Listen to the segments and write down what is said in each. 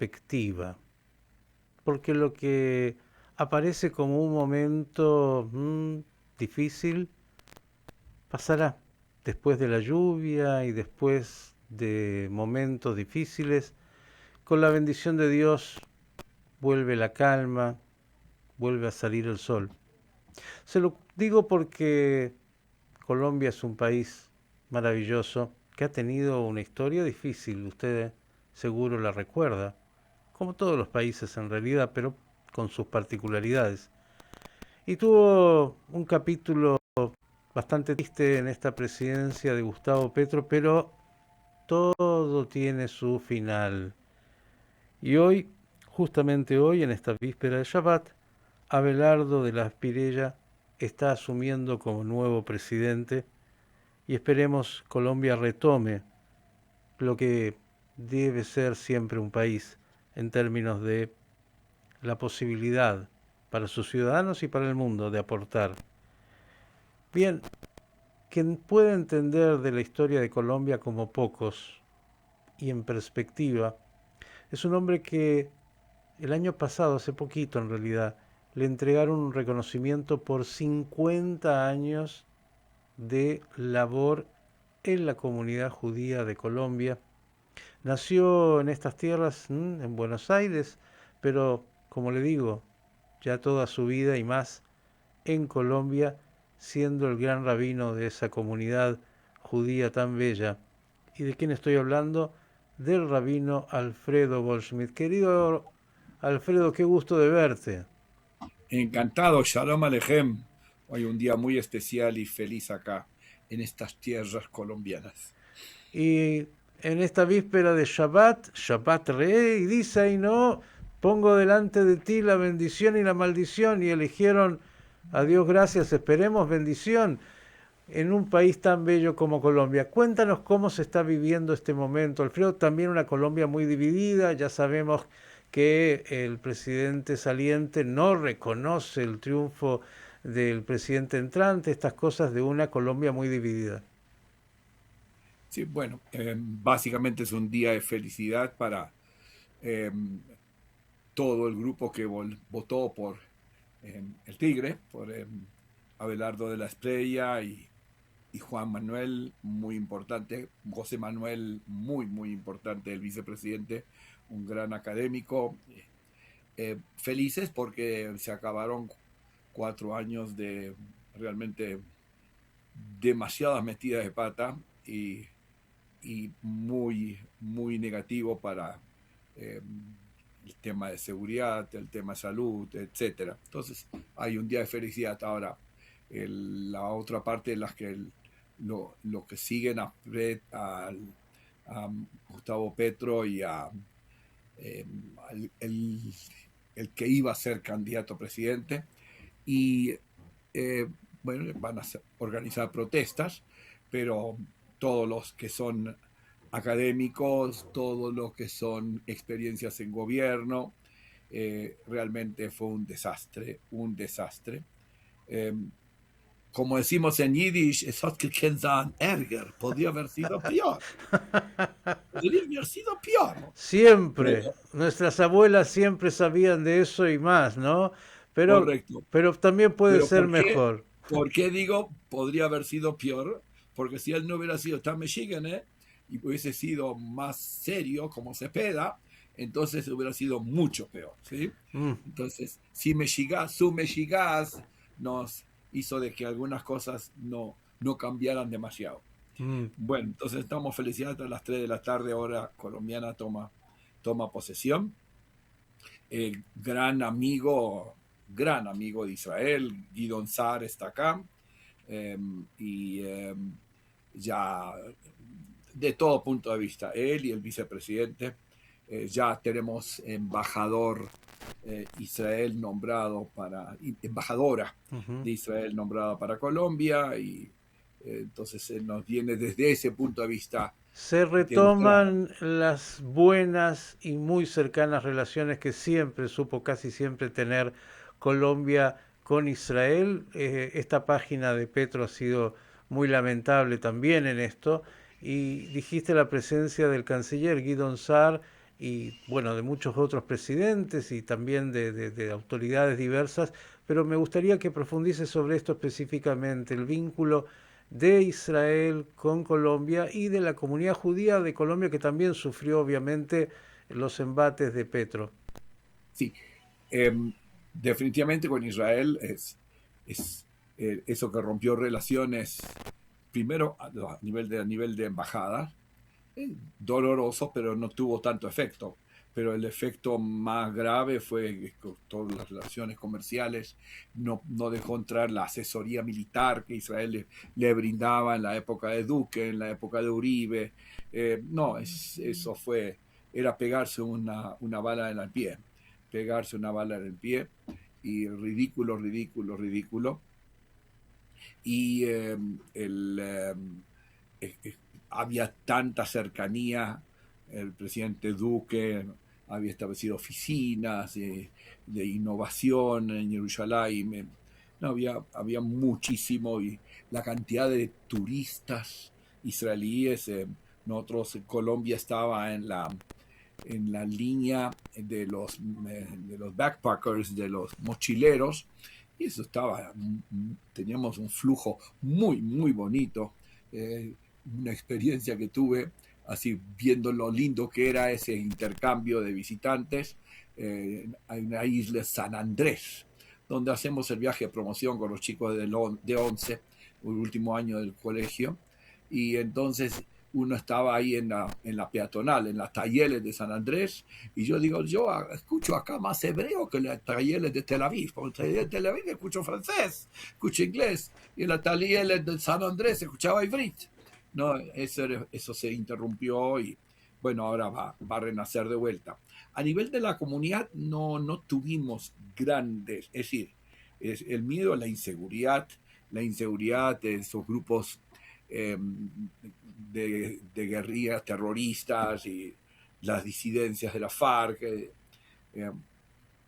perspectiva, porque lo que aparece como un momento difícil pasará después de la lluvia y después de momentos difíciles. Con la bendición de Dios vuelve la calma, vuelve a salir el sol. Se lo digo porque Colombia es un país maravilloso que ha tenido una historia difícil, usted seguro la recuerda, como todos los países en realidad, pero con sus particularidades. Y tuvo un capítulo bastante triste en esta presidencia de Gustavo Petro, pero todo tiene su final. Y hoy, justamente hoy, en esta víspera de Shabbat, Abelardo de la Espirella está asumiendo como nuevo presidente y esperemos Colombia retome lo que debe ser siempre un país en términos de la posibilidad para sus ciudadanos y para el mundo de aportar. Bien, quien puede entender de la historia de Colombia como pocos y en perspectiva, es un hombre que el año pasado, hace poquito en realidad, le entregaron un reconocimiento por 50 años de labor en la comunidad judía de Colombia. Nació en estas tierras, en Buenos Aires, pero como le digo, ya toda su vida y más en Colombia, siendo el gran rabino de esa comunidad judía tan bella. ¿Y de quién estoy hablando? Del rabino Alfredo Goldschmidt. Querido Alfredo, qué gusto de verte. Encantado, Shalom Alejem. Hoy un día muy especial y feliz acá, en estas tierras colombianas. Y en esta víspera de Shabbat, Shabbat Re, y dice ahí, no, pongo delante de ti la bendición y la maldición, y eligieron a Dios gracias, esperemos bendición en un país tan bello como Colombia. Cuéntanos cómo se está viviendo este momento, Alfredo. También una Colombia muy dividida, ya sabemos que el presidente saliente no reconoce el triunfo del presidente entrante, estas cosas de una Colombia muy dividida. Sí, bueno, básicamente es un día de felicidad para eh, todo el grupo que votó por el Tigre, por Abelardo de la Estrella y Juan Manuel, muy importante, José Manuel, muy, muy importante, el vicepresidente, un gran académico. Felices porque se acabaron 4 años de realmente demasiadas metidas de pata y muy, muy negativo para eh, el tema de seguridad, el tema de salud, etcétera. Entonces hay un día de felicidad. Ahora, la otra parte de las que lo que siguen a Gustavo Petro y eh, el, el que iba a ser candidato a presidente, y eh, bueno, van a organizar protestas, pero todos los que son académicos, todos los que son experiencias en gobierno, realmente fue un desastre, un desastre. Eh, Como decimos en Yiddish, es hat gekennzahn Ärger, podría haber sido peor, podría haber sido peor. Siempre, nuestras abuelas siempre sabían de eso y más, ¿no? Pero, Correcto. pero también puede Pero ser mejor. ¿por qué digo podría haber sido peor? Porque si él no hubiera sido tan Michigan y hubiese sido más serio como Cepeda, entonces hubiera sido mucho peor, ¿sí? Mm, Entonces, si Mexigas, su Mexigas nos hizo de que algunas cosas no cambiaran demasiado. mm. Bueno, entonces estamos felicidades a las 3 de la tarde, hora colombiana toma posesión. Gran amigo de Israel, Guidon Saar está acá, y ya de todo punto de vista, él y el vicepresidente, ya tenemos embajador Israel nombrado embajadora Ujú. de Israel nombrada para Colombia, y entonces nos viene desde ese punto de vista Se de entrada. retoman las buenas y muy cercanas relaciones que siempre supo casi siempre tener Colombia con Israel. Esta página de Petro ha sido muy lamentable también en esto. Y dijiste la presencia del canciller Guidon Saar y bueno, de muchos otros presidentes y también de autoridades diversas, pero me gustaría que profundice sobre esto específicamente, el vínculo de Israel con Colombia y de la comunidad judía de Colombia que también sufrió obviamente los embates de Petro. Sí, em, definitivamente con Israel es eso que rompió relaciones, primero a nivel de embajada, doloroso, pero no tuvo tanto efecto. Pero el efecto más grave fue que con todas las relaciones comerciales no dejó entrar la asesoría militar que Israel le brindaba en la época de Duque, en la época de Uribe. No, eso fue, era pegarse una bala en el pie, pegarse una bala en el pie y ridículo, ridículo, ridículo. Y eh, eh, había tanta cercanía, el presidente Duque había establecido oficinas de innovación en Jerusalén, no, había muchísimo y la cantidad de turistas israelíes, nosotros en Colombia estaba en la línea de los backpackers, de los mochileros, y eso estaba, teníamos un flujo muy, muy bonito, eh, una experiencia que tuve, así viendo lo lindo que era ese intercambio de visitantes, hay una isla San Andrés, donde hacemos el viaje de promoción con los chicos de 11, el último año del colegio, y entonces uno estaba ahí en la peatonal, en las talleres de San Andrés, y yo digo, yo escucho acá más hebreo que en las talleres de Tel Aviv, porque en las talleres de Tel Aviv escucho francés, escucho inglés, y en las talleres de San Andrés escuchaba ivrit. No, eso se interrumpió y bueno, ahora va a renacer de vuelta. A nivel de la comunidad no tuvimos grandes, es decir, el miedo a la inseguridad de esos grupos eh, de guerrillas terroristas y las disidencias de la FARC. Eh,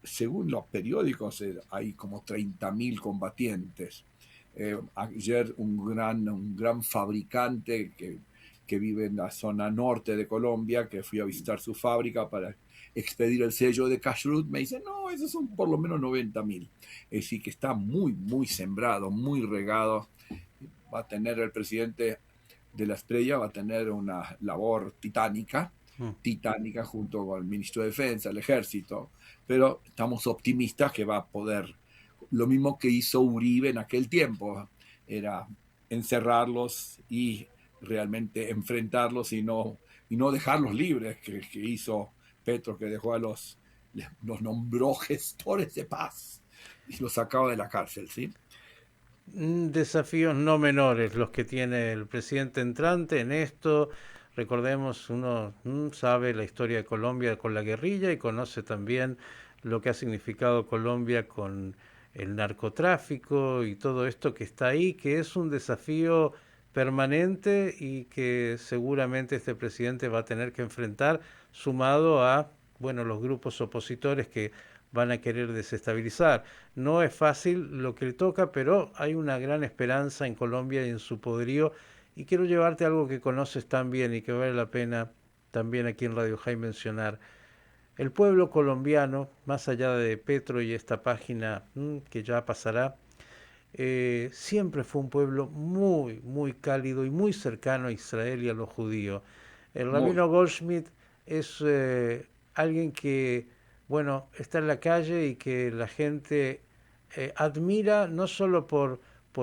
Según los periódicos, hay como 30.000 combatientes. Ayer un gran fabricante que vive en la zona norte de Colombia, que fui a visitar su fábrica para expedir el sello de Kashrut, me dice, no, esos son por lo menos 90.000. Es decir, que está muy, muy sembrado, muy regado. Va a tener el presidente de la Estrella, va a tener una labor titánica, Mm. titánica junto con el ministro de Defensa, el ejército, pero estamos optimistas que va a poder, lo mismo que hizo Uribe en aquel tiempo, era encerrarlos y realmente enfrentarlos y no dejarlos libres, que hizo Petro, que dejó los nombró gestores de paz y los sacaba de la cárcel, ¿sí? Desafíos no menores los que tiene el presidente entrante en esto. Recordemos, uno sabe la historia de Colombia con la guerrilla y conoce también lo que ha significado Colombia con el narcotráfico y todo esto que está ahí, que es un desafío permanente y que seguramente este presidente va a tener que enfrentar, sumado a, bueno, los grupos opositores que van a querer desestabilizar. No es fácil lo que le toca, pero hay una gran esperanza en Colombia y en su poderío. Y quiero llevarte a algo que conoces tan bien y que vale la pena también aquí en Radio High mencionar. El pueblo colombiano, más allá de Petro y esta página que ya pasará, siempre fue un pueblo muy, muy cálido y muy cercano a Israel y a los judíos. El Muy. rabino Goldschmidt es alguien que, bueno, está en la calle y que la gente admira no solo por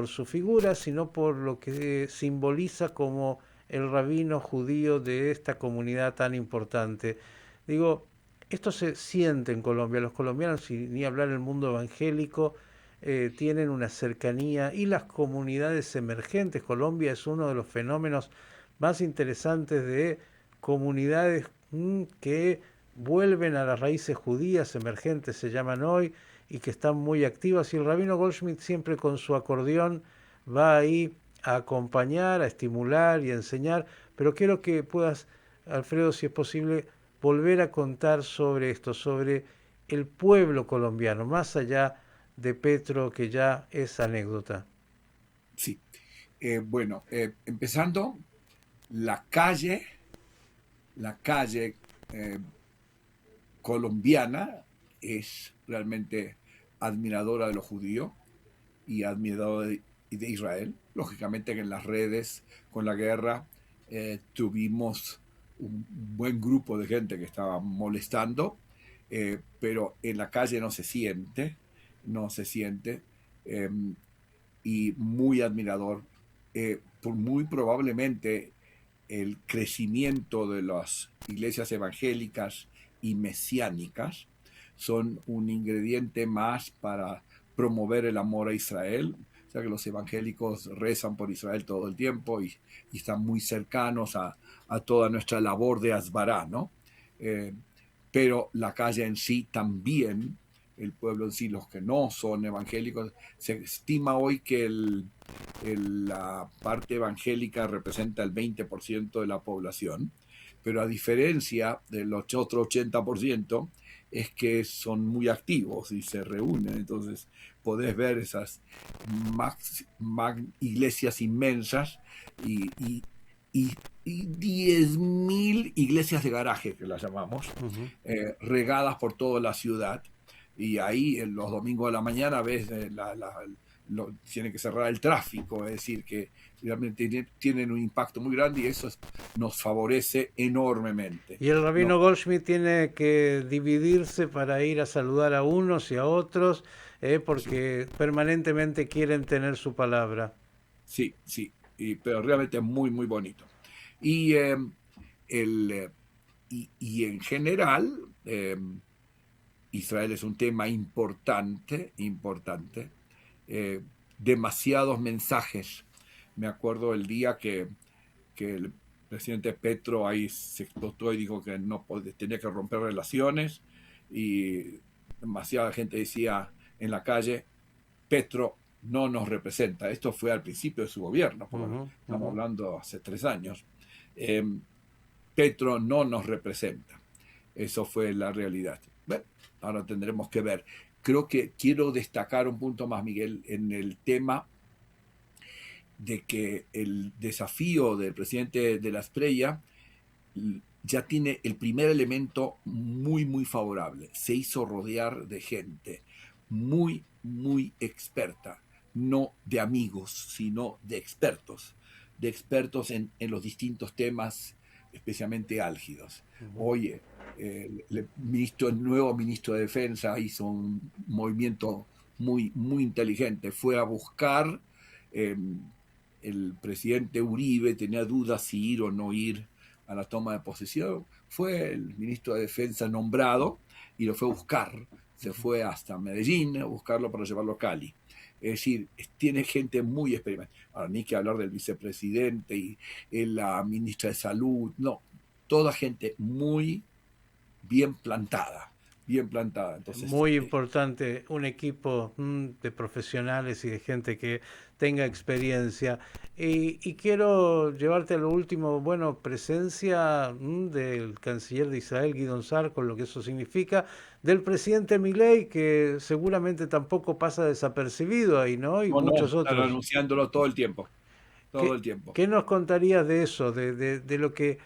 su figura, sino por lo que simboliza como el rabino judío de esta comunidad tan importante. Digo, esto se siente en Colombia. Los colombianos, y ni hablar el mundo evangélico, tienen una cercanía y las comunidades emergentes. Colombia es uno de los fenómenos más interesantes de comunidades que vuelven a las raíces judías emergentes, se llaman hoy, y que están muy activas. Y el rabino Goldschmidt siempre con su acordeón va ahí a acompañar, a estimular y a enseñar. Pero quiero que puedas, Alfredo, si es posible, volver a contar sobre esto, sobre el pueblo colombiano, más allá de Petro, que ya es anécdota. Sí. Bueno, empezando, la calle, la calle, eh, colombiana es realmente admiradora de los judíos y admiradora de Israel. Lógicamente que en las redes, con la guerra, tuvimos un buen grupo de gente que estaba molestando, pero en la calle no se siente, no se siente, eh, y muy admirador. Muy probablemente el crecimiento de las iglesias evangélicas y mesiánicas son un ingrediente más para promover el amor a Israel. O sea que los evangélicos rezan por Israel todo el tiempo y están muy cercanos a toda nuestra labor de Asbará, ¿no? Eh, pero la calle en sí también, el pueblo en sí, los que no son evangélicos, se estima hoy que la parte evangélica representa el 20% de la población, pero a diferencia del otro 80%, es que son muy activos y se reúnen. Entonces podés ver esas iglesias inmensas y, y, y 10.000 iglesias de garaje, que las llamamos, Ujú. regadas por toda la ciudad. Y ahí en los domingos de la mañana ves tienen que cerrar el tráfico, es decir, que realmente tienen un impacto muy grande y eso nos favorece enormemente. Y el No, rabino Goldschmidt tiene que dividirse para ir a saludar a unos y a otros, sí, porque permanentemente quieren tener su palabra. sí, sí, pero realmente es muy, muy bonito. Y, el, y en general, Israel es un tema importante, importante. Eh, Demasiados mensajes. Me acuerdo el día que el presidente Petro ahí se explotó y dijo que no tenía que romper relaciones y demasiada gente decía en la calle, Petro no nos representa. Esto fue al principio de su gobierno, porque Ujú, estamos ujú. hablando hace 3 años. Eh, Petro no nos representa. Eso fue la realidad. Bueno, ahora tendremos que ver. Creo que quiero destacar un punto más, Miguel, en el tema de que el desafío del presidente de la Estrella ya tiene el primer elemento muy, muy favorable. Se hizo rodear de gente muy, muy experta, no de amigos, sino de expertos en los distintos temas, especialmente álgidos. Ujú. Oye, el nuevo ministro de Defensa hizo un movimiento muy, muy inteligente. Fue a buscar, eh, el presidente Uribe tenía dudas si ir o no ir a la toma de posesión. Fue el ministro de Defensa nombrado y lo fue a buscar. Se fue hasta Medellín a buscarlo para llevarlo a Cali. Es decir, tiene gente muy experimentada. Ahora, ni que hablar del vicepresidente y la ministra de Salud. No, toda gente muy bien plantada. Bien plantada. Entonces, Muy importante un equipo de profesionales y de gente que tenga experiencia. Y quiero llevarte a lo último, bueno, presencia del canciller de Israel, Guidon Sar, con lo que eso significa, del presidente Milei, que seguramente tampoco pasa desapercibido ahí, ¿no? Y no, no, muchos están otros. anunciándolo todo el tiempo. Todo ¿Qué, el tiempo. qué nos contarías de eso, de lo que,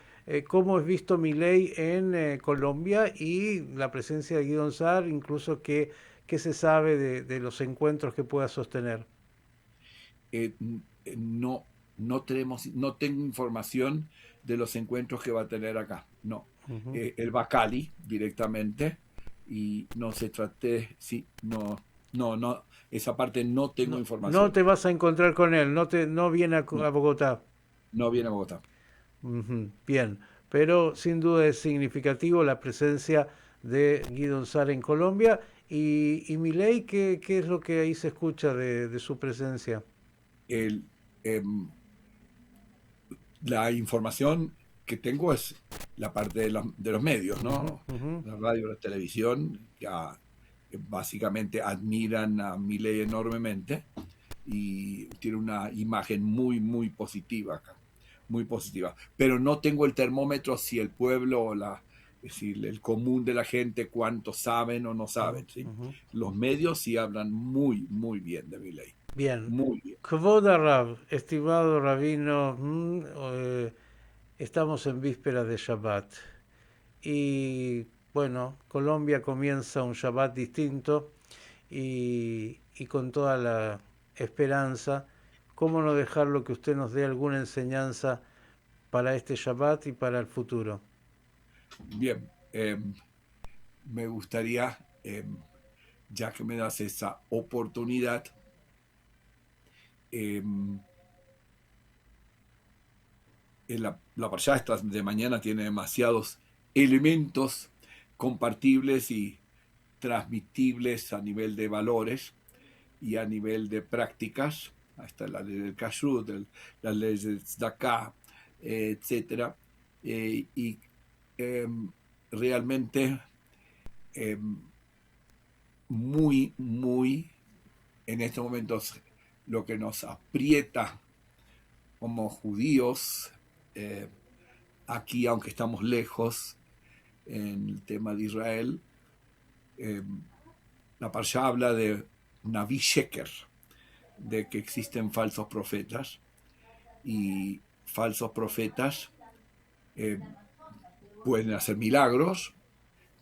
cómo es visto Milei en Colombia y la presencia de Guido Saar, incluso qué se sabe de los encuentros que pueda sostener? eh, no, no tengo información de los encuentros que va a tener acá. No. Ujú. Él va a Cali directamente y no se trate, sí, no, esa parte no tengo No, no información. te vas a encontrar con él, no viene No, a Bogotá. no viene a Bogotá. Ujú, bien, pero sin duda es significativo la presencia de Guido Saar en Colombia y Milei, ¿qué es lo que ahí se escucha de su presencia? El, em, la información que tengo es la parte de los medios, Ujú, ¿no? ujú. La radio, la televisión, que básicamente admiran a Milei enormemente y tiene una imagen muy, muy positiva acá, muy positiva. Pero no tengo el termómetro si el pueblo o es decir, el común de la gente, cuánto saben o no Ujú, saben, ¿sí? ujú. Los medios sí hablan muy, muy bien de Milei, Bien. muy bien. Kvod Rav, estimado rabino, estamos en vísperas de Shabbat y bueno, Colombia comienza un Shabbat distinto y con toda la esperanza, ¿cómo no dejarlo que usted nos dé alguna enseñanza para este Shabbat y para el futuro? Bien, me gustaría, ya que me das esa oportunidad, em, la parashá esta de mañana tiene demasiados elementos compartibles y transmitibles a nivel de valores y a nivel de prácticas. Ahí está la ley del kashrut, la ley del tzedakah, etcétera. Y eh, realmente eh, muy en estos momentos lo que nos aprieta como judíos, eh, aquí aunque estamos lejos en el tema de Israel, eh, la Parsha habla de Naví Sheker, de que existen falsos profetas y falsos profetas eh, pueden hacer milagros,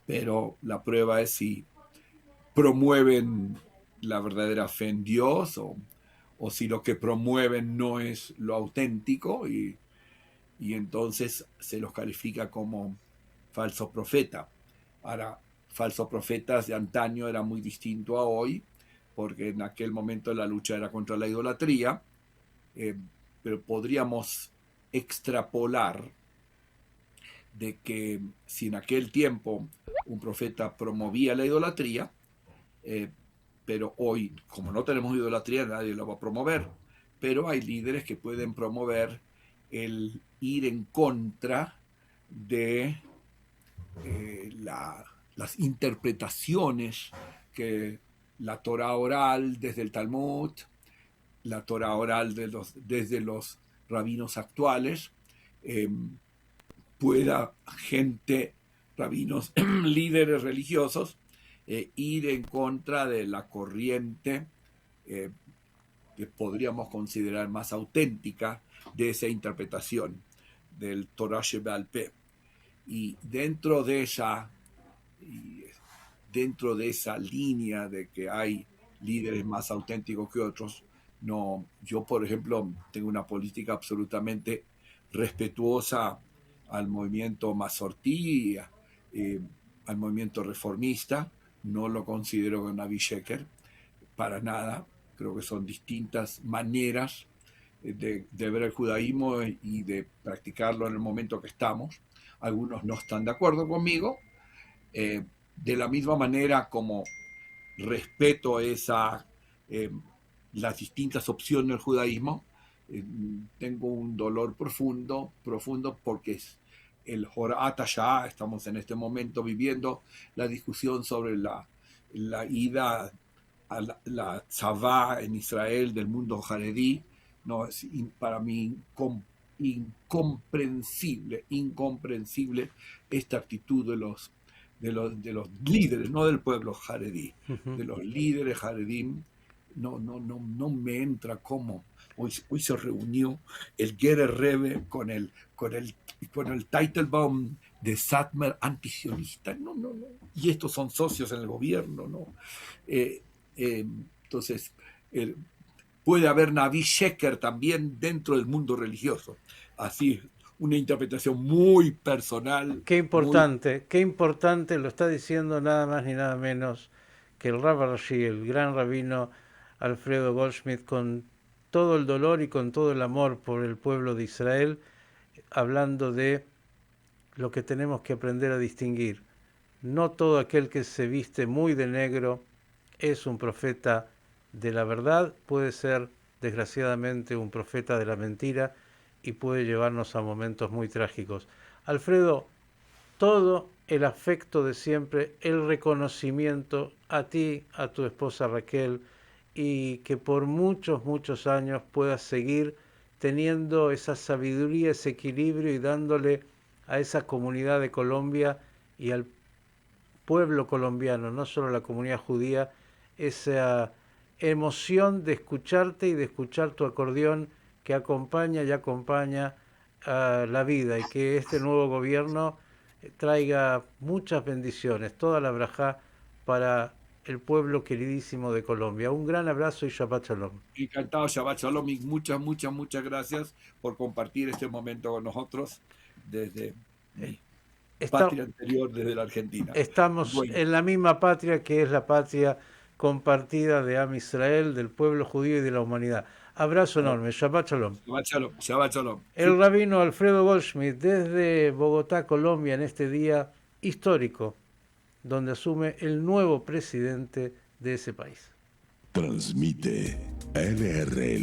pero la prueba es si promueven la verdadera fe en Dios o si lo que promueven no es lo auténtico y entonces se los califica como falso profeta. Ahora, falsos profetas de antaño era muy distinto a hoy, porque en aquel momento la lucha era contra la idolatría, eh, pero podríamos extrapolar de que si en aquel tiempo un profeta promovía la idolatría, eh, pero hoy, como no tenemos idolatría, nadie lo va a promover, pero hay líderes que pueden promover el ir en contra de las interpretaciones que la Torah oral desde el Talmud, la Torah oral desde los rabinos actuales, eh, pueda gente, rabinos, líderes religiosos, ir en contra de la corriente eh, que podríamos considerar más auténtica de esa interpretación del Torah Sheba'al Peh. Y dentro de esa línea de que hay líderes más auténticos que otros, no, yo por ejemplo tengo una política absolutamente respetuosa al movimiento Masortí, al movimiento reformista, no lo considero un Naví Sheker, para nada, creo que son distintas maneras de ver el judaísmo y de practicarlo en el momento que estamos. Algunos no están de acuerdo conmigo, de la misma manera como respeto eh, las distintas opciones del judaísmo, tengo un dolor profundo porque es el Horat Hashah. Estamos en este momento viviendo la discusión sobre la ida a la tzavá en Israel del mundo jaredí. No, es para mí incomprensible esta actitud de los líderes, no del pueblo jaredí, Ujú. de los líderes jaredí. No me entra cómo. Hoy se reunió el Gerer Rebbe con el Teitelbaum de Satmar antisionista. No. Y estos son socios en el gobierno, ¿no? Eh, entonces, eh, puede haber Naví Sheker también dentro del mundo religioso. Así, una interpretación muy personal, muy... Qué importante lo está diciendo nada más ni nada menos que el Rav Rashi, el gran rabino Alfredo Goldschmidt, con todo el dolor y con todo el amor por el pueblo de Israel, hablando de lo que tenemos que aprender a distinguir. No todo aquel que se viste muy de negro es un profeta de la verdad, puede ser desgraciadamente un profeta de la mentira y puede llevarnos a momentos muy trágicos. Alfredo, todo el afecto de siempre, el reconocimiento a ti, a tu esposa Raquel, y que por muchos años puedas seguir teniendo esa sabiduría, ese equilibrio y dándole a esa comunidad de Colombia y al pueblo colombiano, no solo la comunidad judía, esa emoción de escucharte y de escuchar tu acordeón que acompaña y acompaña a la vida y que este nuevo gobierno traiga muchas bendiciones, toda la brajá para el pueblo queridísimo de Colombia. Un gran abrazo y Shabbat Shalom. Encantado, Shabbat Shalom, y muchas, muchas, muchas gracias por compartir este momento con nosotros desde mi Está, patria anterior, desde la Argentina. estamos Bueno, en la misma patria que es la patria compartida de Am Israel, del pueblo judío y de la humanidad. Abrazo enorme, Shabbat Shalom. Shabbat Shalom, Shabbat Shalom. El rabino Alfredo Goldschmidt desde Bogotá, Colombia, en este día histórico, donde asume el nuevo presidente de ese país. Transmite LRL